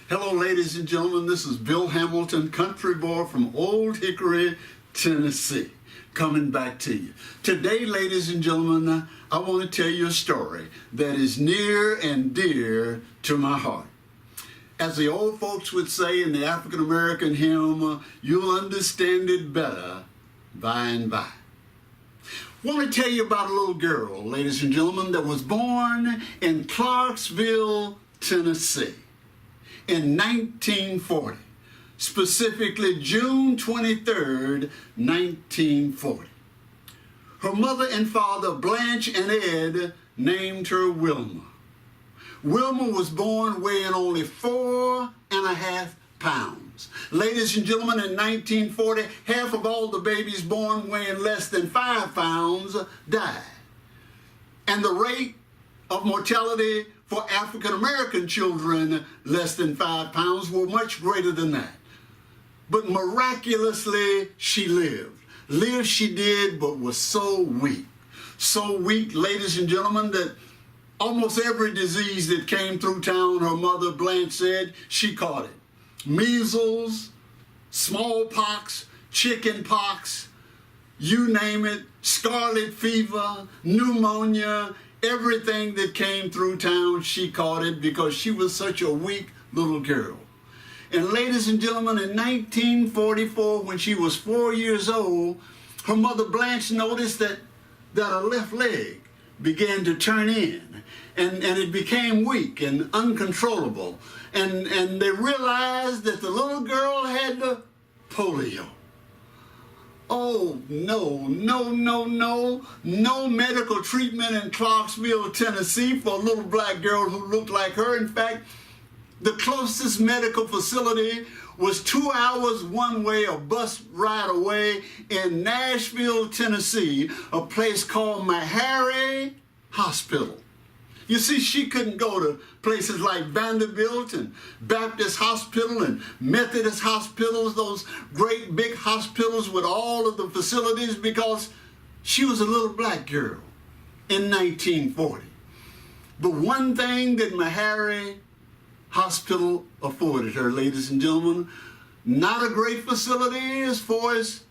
Hello, ladies and gentlemen. This is Bill Hamilton, country boy from Old Hickory, Tennessee, coming back to you. Today, ladies and gentlemen, I want to tell you a story that is near and dear to my heart. As the old folks would say in the African American hymn, you'll understand it better by and by. I want to tell you about a little girl, ladies and gentlemen, that was born in Clarksville, Tennessee in 1940, specifically June 23rd, 1940. Her mother and father, Blanche and Ed, named her Wilma. Wilma was born weighing only 4.5 pounds. Ladies and gentlemen, in 1940, half of all the babies born weighing less than 5 pounds died. And the rate of mortality for African American children less than 5 pounds were much greater than that. But miraculously, she lived. Live she did, but was so weak. So weak, ladies and gentlemen, that almost every disease that came through town, her mother, Blanche, said she caught it. Measles, smallpox, chicken pox, you name it, scarlet fever, pneumonia, everything that came through town, she caught it because she was such a weak little girl. And ladies and gentlemen, in 1944, when she was 4 years old, her mother Blanche noticed that her left leg began to turn in, and it became weak and uncontrollable. And they realized that the little girl had the polio. Oh, no medical treatment in Clarksville, Tennessee for a little black girl who looked like her. In fact, the closest medical facility was 2 hours one way, a bus ride away in Nashville, Tennessee, a place called Meharry Hospital. You see, she couldn't go to places like Vanderbilt and Baptist Hospital and Methodist hospitals, those great big hospitals with all of the facilities, because she was a little black girl in 1940. But one thing that Meharry Hospital afforded her, ladies and gentlemen, not a great facility as far as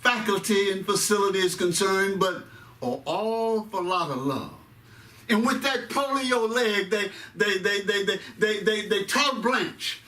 faculty and facility is concerned, but an awful lot of love. And with that polio leg, they taught Blanche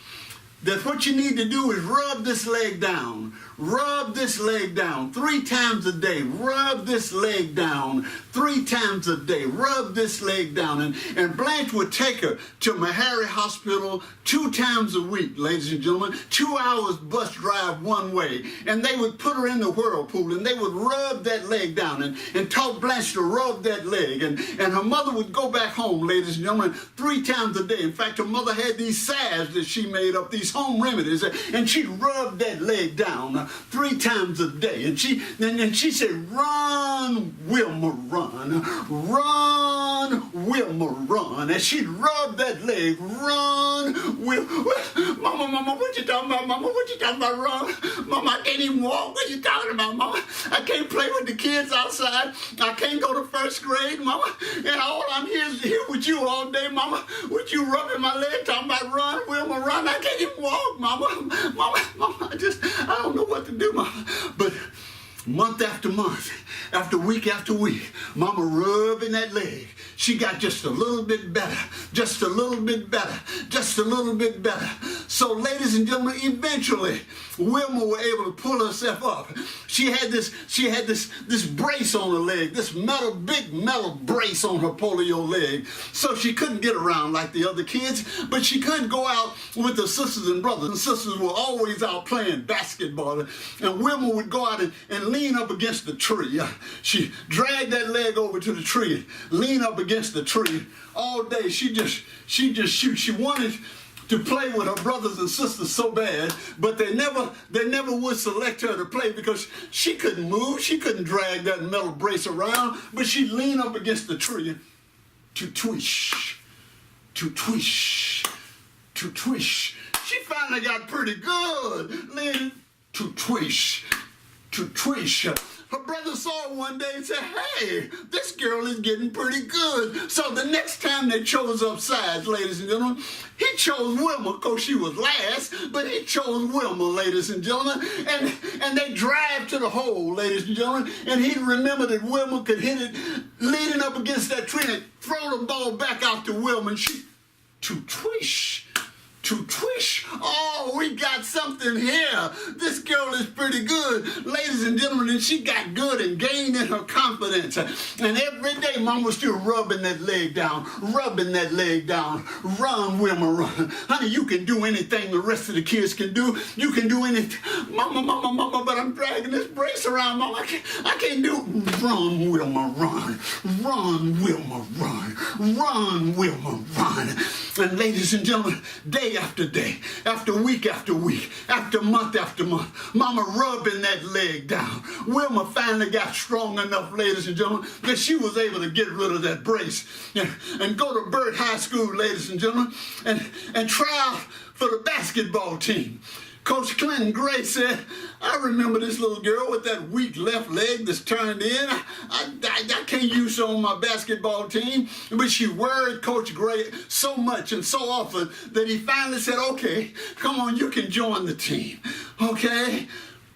that what you need to do is rub this leg down. Rub this leg down 3 times a day. Rub this leg down 3 times a day. Rub this leg down. And Blanche would take her to Meharry Hospital 2 times a week, ladies and gentlemen. 2 hours bus drive one way. And they would put her in the whirlpool and they would rub that leg down and taught Blanche to rub that leg. And her mother would go back home, ladies and gentlemen, 3 times a day. In fact, her mother had these salves that she made up, these home remedies, and she'd rub that leg down 3 times a day. And she said, "Run, Wilma, run. Run, Wilma, run." And she'd rub that leg. Run, Wilma. Mama, what you talking about, Mama? What you talking about, run? Mama, I can't even walk. What you talking about, Mama? I can't play with the kids outside. I can't go to 1st grade, Mama. And all I'm here with you all day, Mama. With you rubbing my leg, talking about run, Wilma, run. I can't even walk, Mama. Mama, I don't know what to do, Mama. But month after month, after week after week, Mama rubbing that leg. She got just a little bit better, just a little bit better, just a little bit better. So, ladies and gentlemen, eventually, Wilma was able to pull herself up. She had this brace on her leg, this big metal brace on her polio leg. So she couldn't get around like the other kids, but she could go out with her sisters and brothers. And sisters were always out playing basketball. And Wilma would go out and lean up against the tree. She dragged that leg over to the tree, lean up against the tree all day. She wanted to play with her brothers and sisters so bad, but they never would select her to play because she couldn't move. She couldn't drag that metal brace around, but she'd lean up against the tree to twish, to twish, to twish. She finally got pretty good, leaning to twish, to Trish. Her brother saw her one day and said, hey, this girl is getting pretty good. So the next time they chose up sides, ladies and gentlemen, he chose Wilma. Of course, she was last, but he chose Wilma, ladies and gentlemen. And they drive to the hole, ladies and gentlemen, and he remembered that Wilma could hit it leaning up against that tree and throw the ball back out to Wilma, and she, to Trish. To Trish. Oh, we got something here. This girl is pretty good, ladies and gentlemen, and she got good and gained in her confidence. And every day, Mom was still rubbing that leg down, rubbing that leg down. Run, Wilma, run. Honey, you can do anything the rest of the kids can do. You can do anything. Mama, but I'm dragging this brace around, Mama. I can't do it. Run, Wilma, run. Run, Wilma, run. Run, Wilma, run. And ladies and gentlemen, day after day, after week, after month after month, Mama rubbing that leg down. Wilma finally got strong enough, ladies and gentlemen, that she was able to get rid of that brace and go to Byrd High School, ladies and gentlemen, and try out for the basketball team. Coach Clinton Gray said, I remember this little girl with that weak left leg that's turned in. I can't use her on my basketball team. But she worried Coach Gray so much and so often that he finally said, okay, come on, you can join the team. Okay?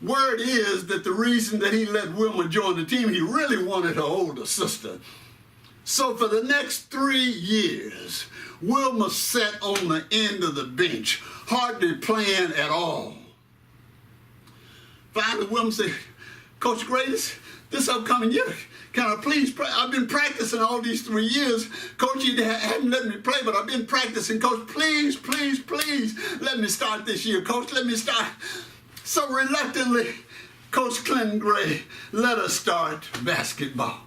Word is that the reason that he let Wilma join the team, he really wanted her older sister. So for the next 3 years, Wilma sat on the end of the bench, hardly playing at all. Finally, Wilma said, Coach Gray, this upcoming year, can I please pray? I've been practicing all these 3 years. Coach, you haven't let me play, but I've been practicing. Coach, please, please, please, let me start this year. Coach, let me start. So reluctantly, Coach Clinton Gray let us start basketball.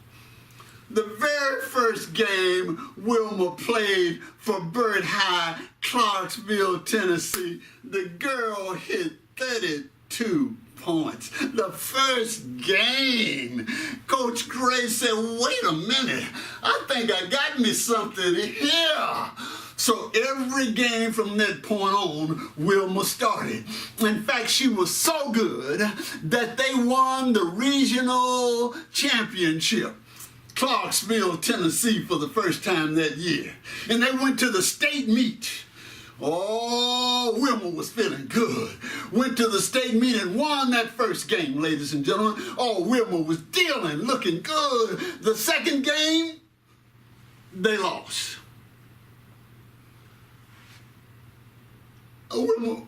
The very first game Wilma played for Byrd High, Clarksville, Tennessee, the girl hit 32 points. The first game. Coach Gray said, wait a minute, I think I got me something here. So every game from that point on, Wilma started. In fact, she was so good that they won the regional championship. Clarksville, Tennessee, for the first time that year. And they went to the state meet. Oh, Wilma was feeling good. Went to the state meet and won that first game, ladies and gentlemen. Oh, Wilma was dealing, looking good. The second game, they lost. Wilma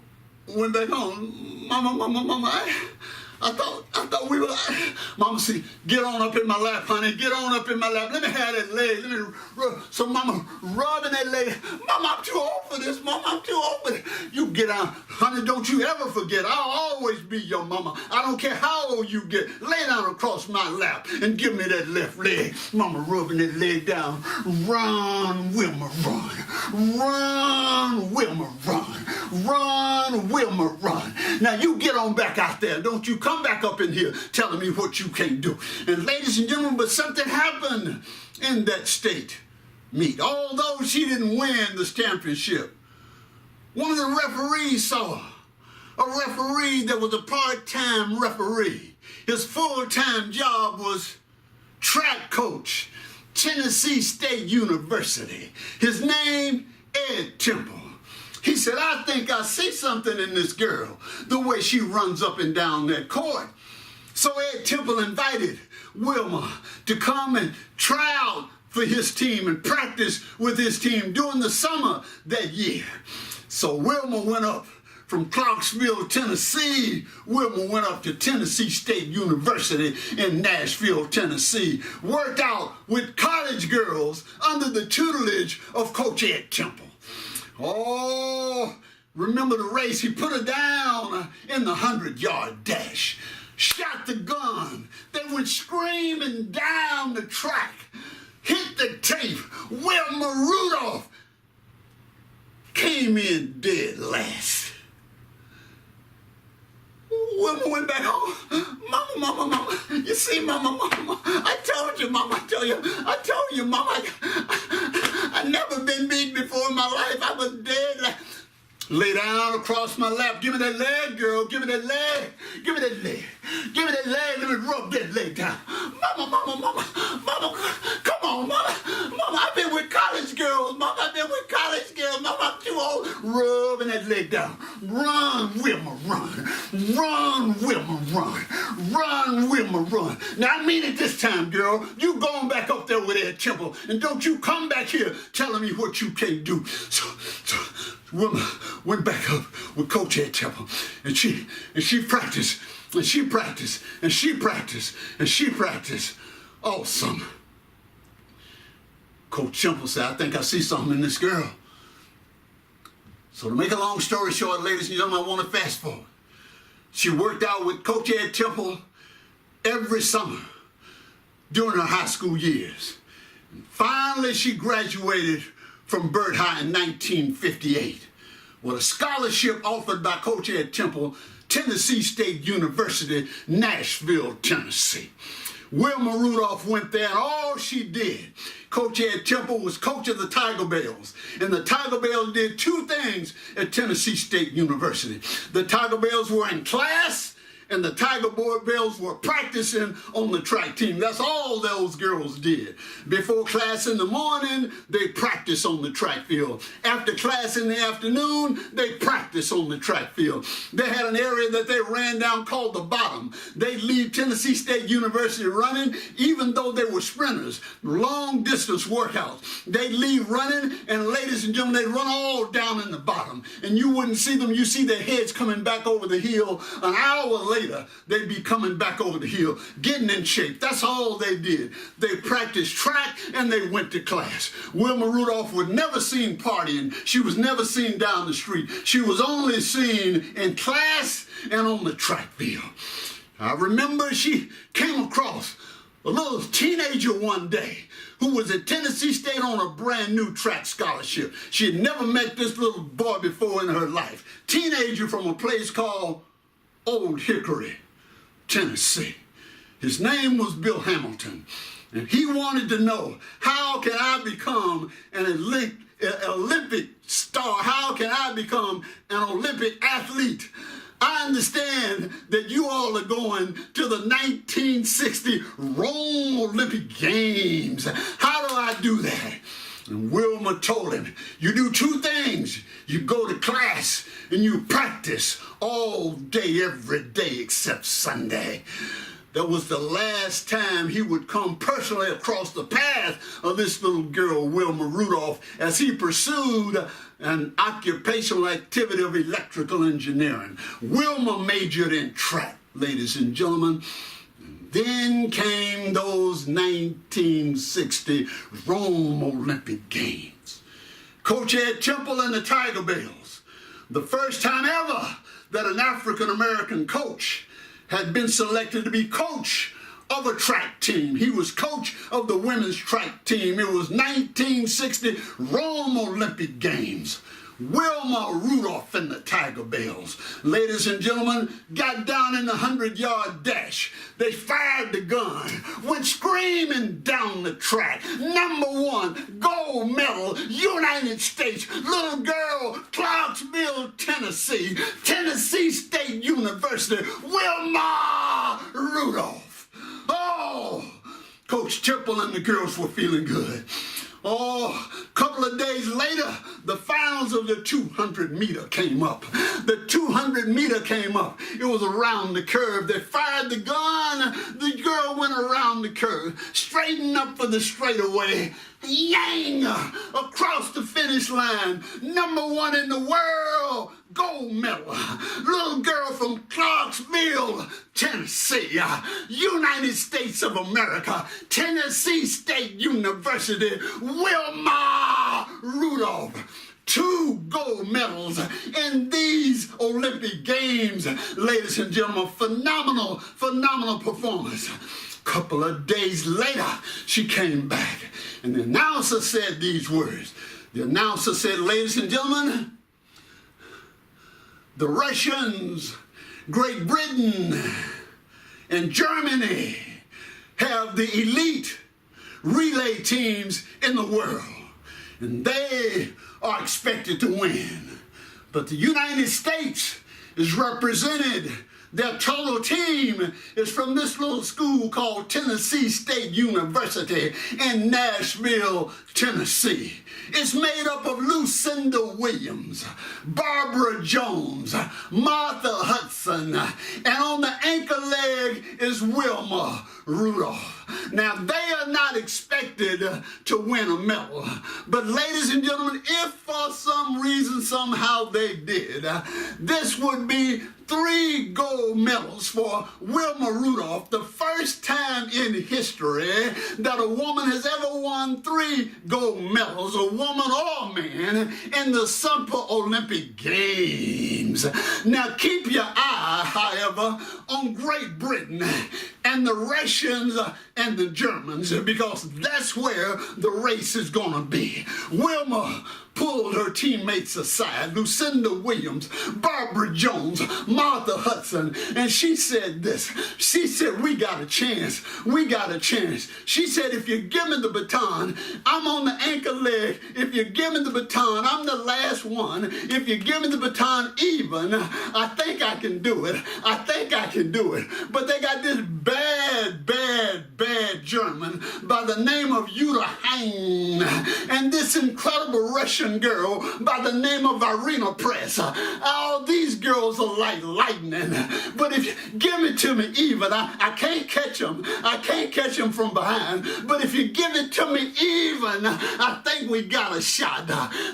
went back home. Mama, I thought we were. Mama said, get on up in my lap, honey. Get on up in my lap. Let me have that leg. Let me rub. So Mama rubbing that leg. Mama, I'm too old for this. Mama, I'm too old for this. You get on. Honey, don't you ever forget. I'll always be your mama. I don't care how old you get. Lay down across my lap and give me that left leg. Mama rubbing that leg down. Run, Wilma, run. Run, Wilma, run. Run, Wilma, run. Now you get on back out there. Don't you come back up in here telling me what you can't do. And ladies and gentlemen, but something happened in that state meet. Although she didn't win this championship, one of the referees saw her. A referee that was a part-time referee. His full-time job was track coach, Tennessee State University. His name, Ed Temple. He said, I think I see something in this girl, the way she runs up and down that court. So Ed Temple invited Wilma to come and try out for his team and practice with his team during the summer that year. So Wilma went up from Clarksville, Tennessee. Wilma went up to Tennessee State University in Nashville, Tennessee, worked out with college girls under the tutelage of Coach Ed Temple. Oh, remember the race? He put her down in the 100-yard dash, shot the gun. They went screaming down the track, hit the tape. Wilma Rudolph came in dead last. Wilma went back home. Mama, you see, Mama, I told you, Mama, I told you, Mama, I never been beat before in my life. I was dead. Lay down across my lap. Give me that leg, girl. Give me that leg. Give me that leg. Give me that leg. Let me rub that leg down. Mama. Come on, mama. Mama, I've been with college girls. Mama, I've been with college girls. Mama, I'm too old. Rubbing that leg down. Run, Wilma, run. Run, Wilma, run. Run, Wilma, run. Now, I mean it this time, girl. You going back up there with Ed Temple, and don't you come back here telling me what you can't do. So Wilma went back up with Coach Ed Temple, and she practiced, and she practiced, and she practiced, and she practiced all summer. Coach Temple said, I think I see something in this girl. So to make a long story short, ladies and gentlemen, I want to fast forward. She worked out with Coach Ed Temple every summer during her high school years. And finally, she graduated from Byrd High in 1958 with a scholarship offered by Coach Ed Temple, Tennessee State University, Nashville, Tennessee. Wilma Rudolph went there, and all she did, Coach Ed Temple was coach of the Tiger Bells. And the Tiger Bells did two things at Tennessee State University. The Tiger Bells were in class, and the Tiger Bells were practicing on the track team. That's all those girls did. Before class in the morning, they practiced on the track field. After class in the afternoon, they practiced on the track field. They had an area that they ran down called the bottom. They'd leave Tennessee State University running, even though they were sprinters, long distance workouts. They'd leave running, and ladies and gentlemen, they'd run all down in the bottom. And you wouldn't see them. You see their heads coming back over the hill an hour later. They'd be coming back over the hill, getting in shape. That's all they did. They practiced track and they went to class. Wilma Rudolph was never seen partying. She was never seen down the street. She was only seen in class and on the track field. I remember she came across a little teenager one day who was at Tennessee State on a brand new track scholarship. She had never met this little boy before in her life. Teenager from a place called Old Hickory, Tennessee. His name was Bill Hamilton, and he wanted to know, how can I become an Olympic star? How can I become an Olympic athlete? I understand that you all are going to the 1960 Rome Olympic Games. How do I do that? And Wilma told him, you do two things. You go to class and you practice all day, every day except Sunday. That was the last time he would come personally across the path of this little girl, Wilma Rudolph, as he pursued an occupational activity of electrical engineering. Wilma majored in track, ladies and gentlemen. Then came those 1960 Rome Olympic Games. Coach Ed Temple and the Tiger Bells, the first time ever that an African-American coach had been selected to be coach of a track team. He was coach of the women's track team. It was 1960 Rome Olympic Games. Wilma Rudolph and the Tiger Bells, ladies and gentlemen, got down in the 100-yard dash. They fired the gun, went screaming down the track. Number one, gold medal, United States, little girl, Clarksville, Tennessee, Tennessee State University, Wilma Rudolph. Oh, Coach Temple and the girls were feeling good. Oh, a couple of days later, the finals of the 200-meter came up. The 200-meter came up. It was around the curve. They fired the gun. The girl went around the curve, straightened up for the straightaway. Yang! Across the finish line. Number one in the world. Gold medal. Little girl from Clarksville, Tennessee. United States of America. Tennessee State University. Wilma Rudolph. 2 gold medals in these Olympic Games. Ladies and gentlemen, phenomenal performance. Couple of days later, she came back, and the announcer said these words. The announcer said, ladies and gentlemen, the Russians, Great Britain, and Germany have the elite relay teams in the world, and they are expected to win. But the United States is represented. Their total team is from this little school called Tennessee State University in Nashville, Tennessee. It's made up of Lucinda Williams, Barbara Jones, Martha Hudson, and on the anchor leg is Wilma Rudolph. Now, they are not expected to win a medal, but ladies and gentlemen, if for some reason, somehow they did, this would be 3 gold medals for Wilma Rudolph, the first time in history that a woman has ever won 3 gold medals, a woman or man, in the Summer Olympic Games. Now, keep your eye, however, on Great Britain and the Russians and the Germans, because that's where the race is going to be. Wilma pulled her teammates aside, Lucinda Williams, Barbara Jones, Martha Hudson, and she said this. She said, we got a chance. We got a chance. She said, if you give me the baton, I'm on the anchor leg. If you give me the baton, I'm the last one. If you give me the baton even, I think I can do it. I think I can do it. But they got this bad German by the name of Uta Hein and this incredible Russian girl by the name of Irina Press. All these girls are like lightning. But if you give it to me even, I can't catch them. I can't catch them from behind. But if you give it to me even, I think we got a shot.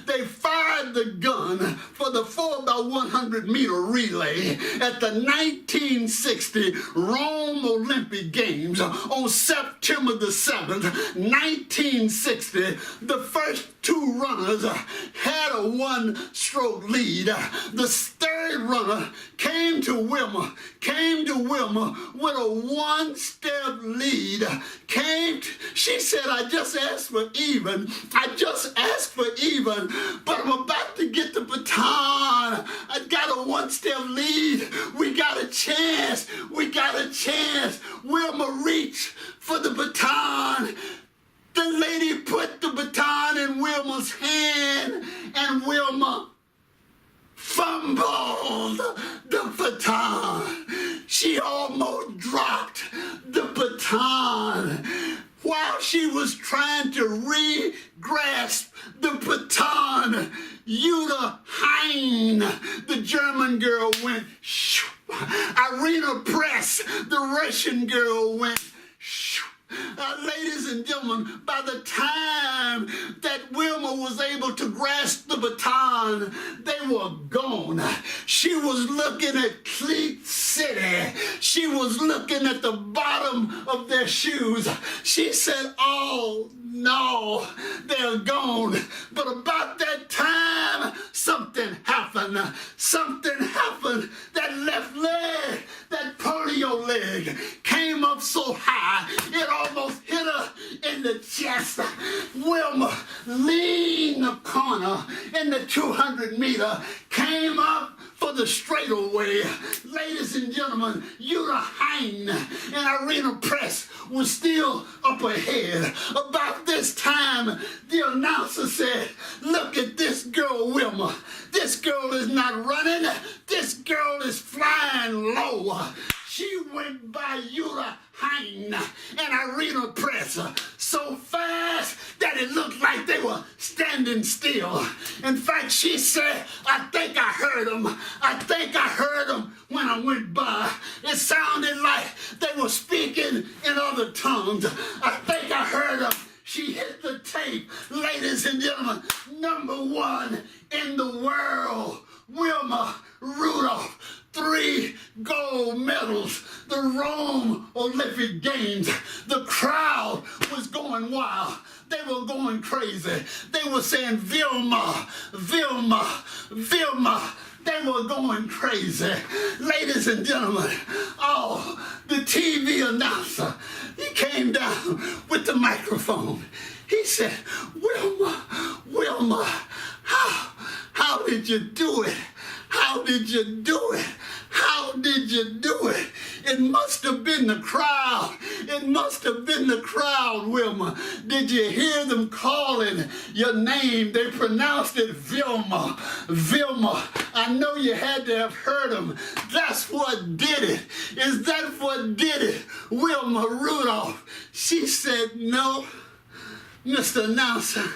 They fired the gun for the 4x100 meter relay at the 1960 Rome Olympic Games on September the 7th, 1960. The first 2 runners had a 1-stroke lead. The third runner came to Wilma with a 1-step lead. She said, I just asked for even. I just asked for even, but I'm about to get the baton. I got a 1-step lead. We got a chance. We got a chance. Wilma reached for the baton. The lady put the baton in Wilma's hand, and Wilma fumbled the baton. She almost dropped the baton while she was trying to re-grasp the baton. Uta Hein, the German girl, went shoo. Irina Press, the Russian girl, went shoo. Ladies and gentlemen, by the time that Wilma was able to grasp the baton, they were gone. She was looking at Cleat City. She was looking at the bottom of their shoes. She said, oh no, they're gone. But about that time, something happened. Something happened. That left leg, that polio leg, came up so high, it almost hit her in the chest. Wilma leaned the corner in the 200 meter, came up for the straightaway. Ladies and gentlemen, Uta Hein and Irina Press was still up ahead. About this time, the announcer said, look at this girl, Wilma. This girl is not running. This girl is flying low. She went by Uta Hein and Irina Press so fast that it looked like they were standing still. In fact, she said, I think I heard them. I think I heard them when I went by. It sounded like they were speaking in other tongues. I think I heard them. She hit the tape. Ladies and gentlemen, #1 in the world, Wilma Rudolph. 3 gold medals, the Rome Olympic Games. The crowd was going wild. They were going crazy. They were saying, Wilma, Wilma, Wilma. They were going crazy. Ladies and gentlemen, the TV announcer, he came down with the microphone. He said, Wilma, Wilma, how did you do it? How did you do it? How did you do it? It must have been the crowd. It must have been the crowd, Wilma. Did you hear them calling your name? They pronounced it Wilma. Wilma. I know you had to have heard them. That's what did it. Is that what did it? Wilma Rudolph. She said, no, Mr. Announcer,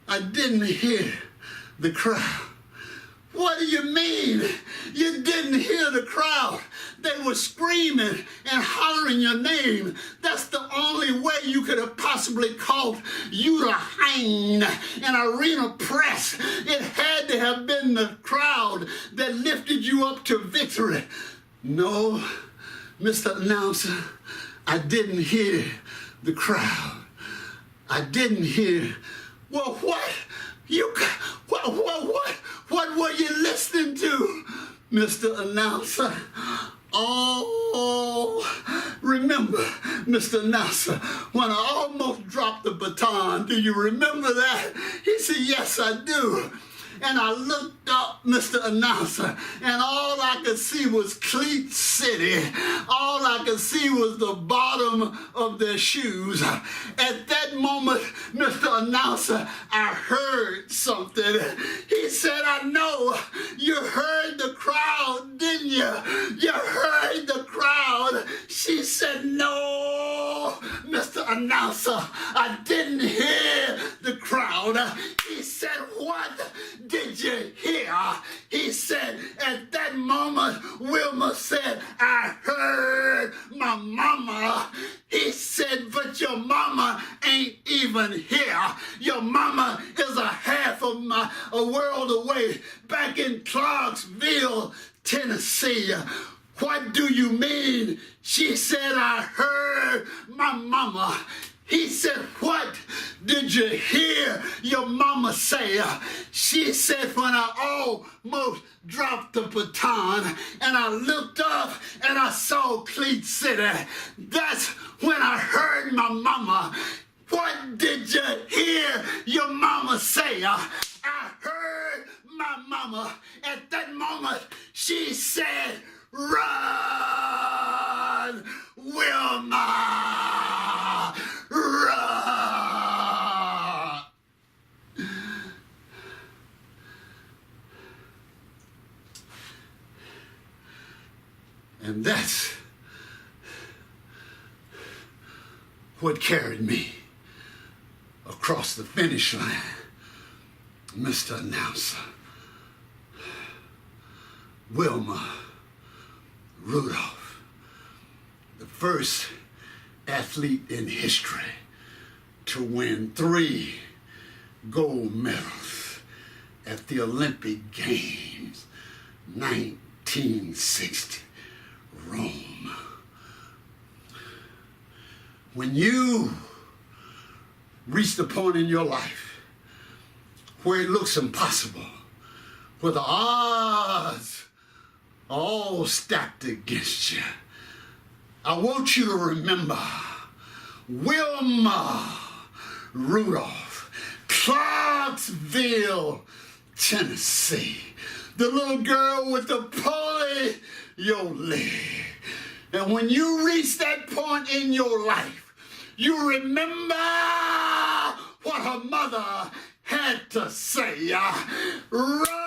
I didn't hear the crowd. What do you mean you didn't hear the crowd? They were screaming and hollering your name. That's the only way you could have possibly called you to hang an arena press. It had to have been the crowd that lifted you up to victory. No, Mr. Announcer, I didn't hear the crowd. I didn't hear. Well, what? What were you listening to, Mr. Announcer? Oh, remember, Mr. Announcer, when I almost dropped the baton, do you remember that? He said, yes, I do. And I looked up, Mr. Announcer, and all I could see was Cleat City. All I could see was the bottom of their shoes. At that moment, Mr. Announcer, I heard something. He said, I know. You heard the crowd, didn't you? You heard the crowd. She said, no, Mr. Announcer, I didn't hear the crowd. He said, what did you hear? He said, at that moment, Wilma said, I heard my mama. He said, but your mama ain't even here. Your mama is a half of a world away, back in Clarksville, Tennessee. What do you mean? She said, I heard my mama. He said, what did you hear your mama say? She said, when I almost dropped the baton and I looked up and I saw Cleat City, that's when I heard my mama. What did you hear your mama say? I heard my mama. At that moment, she said, run, Wilma, run. And that's what carried me across the finish line, Mr. Announcer. Wilma Rudolph, the first athlete in history to win 3 gold medals at the Olympic Games, 1960, Rome. When you reach the point in your life where it looks impossible, where the odds are all stacked against you, I want you to remember Wilma Rudolph, Clarksville, Tennessee, the little girl with the polio leg. And when you reach that point in your life, you remember what her mother had to say. Run!